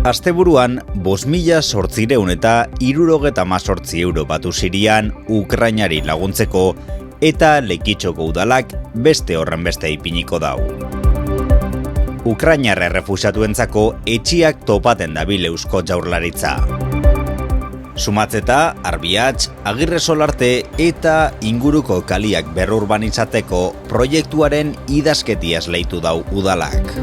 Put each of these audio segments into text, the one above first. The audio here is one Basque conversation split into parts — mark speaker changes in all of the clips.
Speaker 1: Asteburuan, 5.800 eta 78 euro batu Sirian Ukrainari laguntzeko eta Lekitxoko udalak beste horren beste ipiniko dau. Ukrainar errefusatuentzako etxiak topaten dabil Eusko Jaurlaritza. Sumatzeta, Arbiatx, Agirre Solarte eta inguruko kaliak berrurbanizateko proiektuaren idazketi esleitu dau udalak.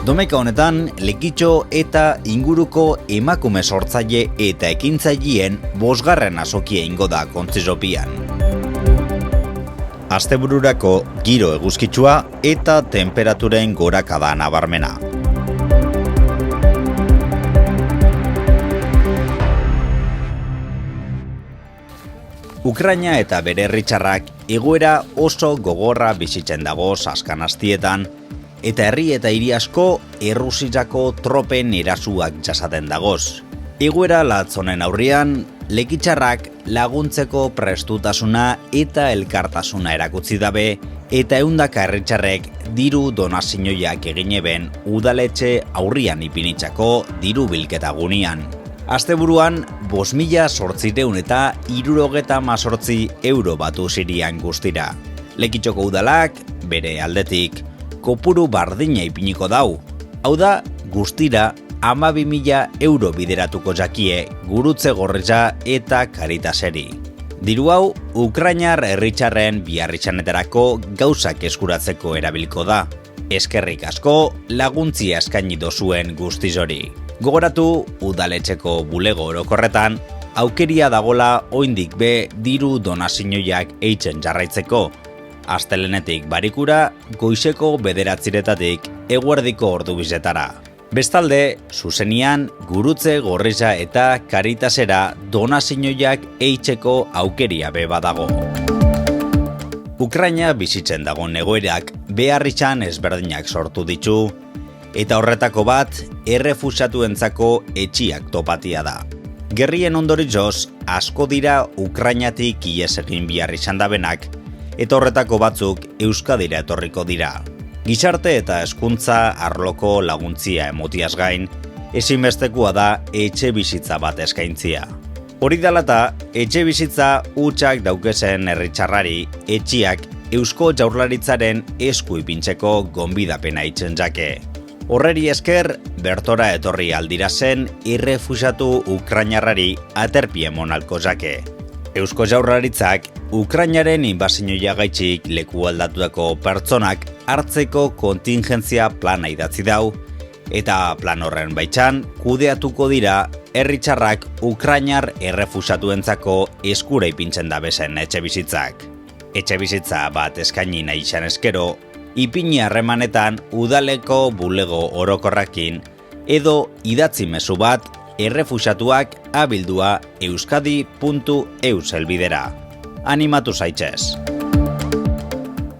Speaker 1: Domeka honetan, Lekitxo eta inguruko emakume sortzaile eta ekintzaileen 5. azokia ingo da kontzizopian. Astebururako giro eguzkitsua eta temperaturen gorakada nabarmena. Ukraina eta bere herritarrak egoera oso gogorra bizitzen dagoz azken astietan, eta herri eta hiri asko Errusiako tropen erasuak jasaten dagoz. Egoera latzonen aurrian, Lekitxarrak laguntzeko prestutasuna eta elkartasuna erakutsi dabe, eta ehundaka herritarrek diru donazioak egin eben udaletxe aurrian ipinitzako diru bilketa gunean. Asteburuan, 5.800 eta 78 euro batu Sirian guztira. Lekitxoko udalak, bere aldetik, kopuru bardina ipiniko dau. Hau da, guztira 12.000 euro bideratuko jakie Gurutze Gorritxa eta Caritaseri. Diru hau, Ukrainar herritarren biharritxanetarako gauzak eskuratzeko erabilko da. Eskerrik asko laguntzia eskaini dozuen guztiz hori. Gogoratu, udaletxeko bulego orokorretan, aukeria dagola oraindik be diru donazioak eitzen jarraitzeko. Astelenetik barikura, goizeko 9:00 eguerdiko ordubizetara. Bestalde, zuzenian Gurutze Gorritxa eta Caritasera donazioak eitzeko aukeria be badago. Ukraina bizitzen dagoen egoerak beharritxan ezberdinak sortu ditu, eta horretako bat errefusatuentzako etxiak topatia da. Gerrien ondoritzoz, asko dira Ukrainatik ihes egin behar izan dabenak, eta horretako batzuk Euskadira etorriko dira. Gizarte eta hezkuntza arloko laguntzia emotiaz gain, ezinbestekoa da etxe bizitza bat eskaintzia. Hori dela eta etxe bizitza hutsak daukezen herritarrari etxiak Eusko Jaurlaritzaren esku ipintzeko gonbidapena itzen jake. Horreri esker, bertora etorri aldira zen errefusatu Ukrainarrari aterpie monalko jake. Eusko Jaurlaritzak Ukrainaren inbasioia gaitxik leku aldatutako pertsonak hartzeko kontingentzia plana idatzi dau, eta plan horren baitzan kudeatuko dira herritarrak Ukrainar errefusatuentzako eskura ipintzen da bezen etxe bizitzak. Etxe bizitza bat eskaini nahi izan eskero, ipini harremanetan udaleko bulego orokorrakin edo idatzi mezu bat errefusatuak abildua euskadi.eus helbidera. Animatu zaitxez.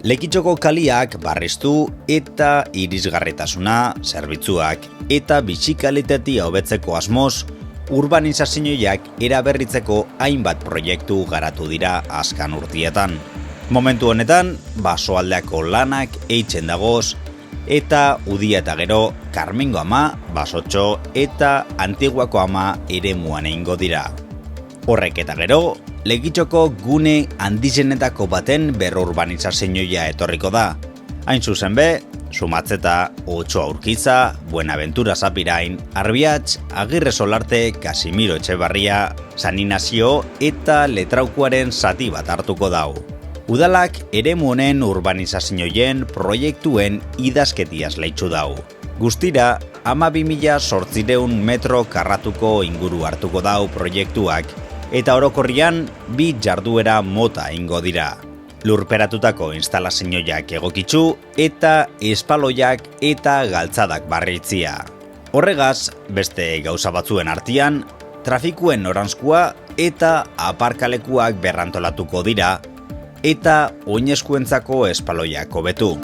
Speaker 1: Lekitxoko kaliak barriztu eta irisgarritasuna, zerbitzuak eta bizikaliteti hobetzeko asmoz, urbanizazioak eraberritzeko hainbat proiektu garatu dira azken urtietan. Momentu honetan, basoaldeako lanak eitzen dagoz, eta Udia eta gero, Karmengo ama, Basotxo eta Antiguako ama eremuan egingo dira. Horrek eta gero, Lekitxoko gune handizenetako baten berrurbanizazioa etorriko da. Hain zuzen be, Sumatzeta, Otsoa Urkiza, Buenaventura Zapirain, Arbiatx, Agirre Solarte, Casimiro Etxebarria, San Inazio eta Letraukuaren zati bat hartuko dau. Udalak eremu honen urbanizazioen proiektuen idazketiaz leitzu dau. Guztira, 12.800 metro karratuko inguru hartuko dau proiektuak, eta orokorrian 2 jarduera mota ingo dira. Lurperatutako instalazioak egokitzu eta espaloiak eta galtzadak barritzia. Horregaz, beste gauza batzuen artean, trafikuen noranzkoa eta aparkalekuak berrantolatuko dira, eta oinezkuentzako espaloiak hobetu.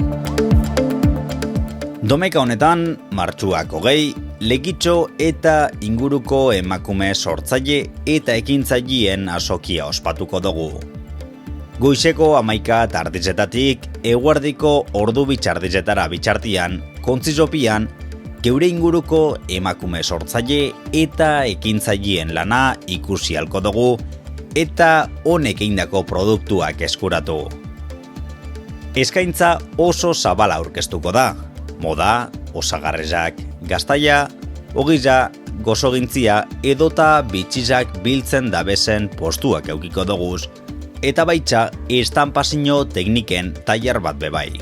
Speaker 1: Domeka honetan, martxuak 20, Lekitxo eta inguruko emakume sortzaile eta ekintzaileen azokia ospatuko dugu. Goizeko 11:00 eguerdiko ordu bitxardizetara bitxartian, kontzizopian, geure inguruko emakume sortzaile eta ekintzaileen lana ikusi ahalko dugu eta honek egindako produktuak eskuratu. Eskaintza oso zabala aurkeztuko da. Moda, osagarresak, gaztaia, ogiza, gozogintzia edota bitxizak biltzen dabezen postuak eukiko doguz, eta baitza estanpazio tekniken tailer bat bebai.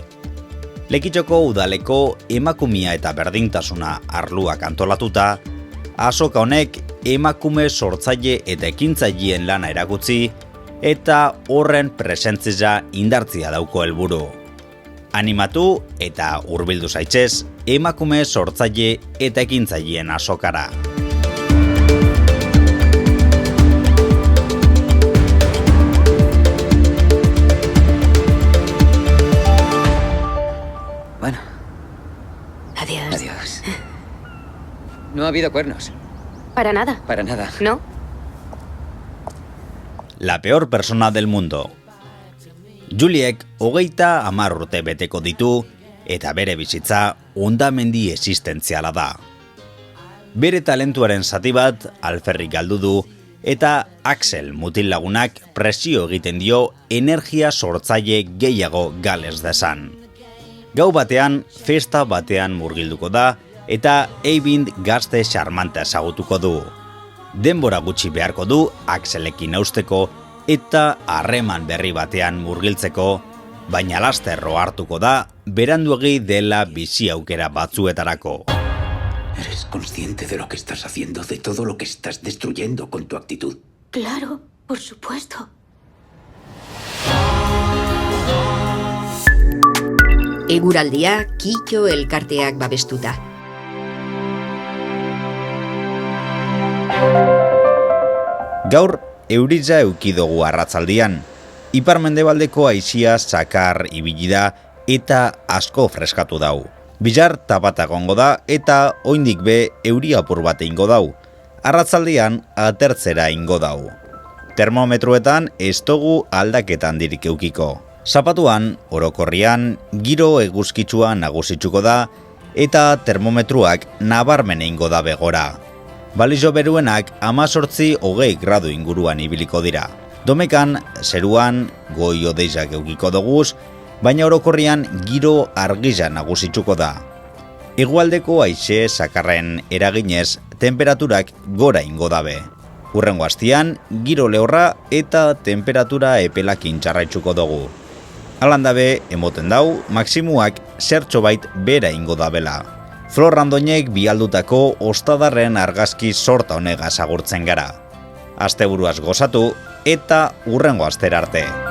Speaker 1: Lekitzoko udaleko emakumia eta berdintasuna arluak antolatuta, azoka honek emakume sortzaile eta ekintzaileen lana erakutsi eta horren presentzia indartzia dauko helburu. Animatu eta hurbildu zaitzez emakume sortzaile eta ekintzaileen azokara.
Speaker 2: Bueno.
Speaker 3: Adiós.
Speaker 2: Adiós. No ha habido cuernos.
Speaker 3: Para nada.
Speaker 2: Para nada.
Speaker 3: ¿No?
Speaker 1: La peor persona del mundo. Juliek 30 urte beteko ditu eta bere bizitza hondamendi existentziala da. Bere talentuaren zati bat alferrik galdu du eta Axel mutil lagunak presio egiten dio energia sortzaile gehiago gales desan. Gau batean, festa batean murgilduko da eta Eivind gazte xarmanta ezagutuko du. Denbora gutxi beharko du Axelekin eusteko eta harreman berri batean murgiltzeko, baina lasterro hartuko da beranduegi dela bizi aukera batzuetarako.
Speaker 4: ¿Eres consciente de lo que estás haciendo, de todo lo que estás destruyendo con tu actitud?
Speaker 3: Claro, por supuesto.
Speaker 5: Eguraldia Kitxo elkarteak babestuta.
Speaker 1: Gaur euriza eukidogu arratzaldian. Ipar-mendebaldeko haizia zakar ibili da eta asko freskatu dau. Bilar tapata egongo da eta oindik be euri apur bat eingo dau. Arratzaldian atertzera eingo dau. Termometroetan ez dugu aldaketan dirik eukiko. Zapatuan, orokorrian, giro eguzkitsua nagusitzuko da eta termometruak nabarmen eingo da begora. Balizo beruenak 18-20 gradu inguruan ibiliko dira. Domekan, zeruan, goi odeizak eukiko doguz, baina orokorrian giro argiza nagusitzuko da. Hegoaldeko haize zakarren eraginez temperaturak gora ingo dabe. Hurrengo astian, giro lehorra eta temperatura epelakin jarraitzuko dugu. Alandabe, emoten dau, maksimuak zertxo bait bera ingo dabela. Flor Randoñek bialdutako ostadarren argazki sorta honegaz agurtzen gara. Asteburuaz gozatu eta hurrengo astera arte.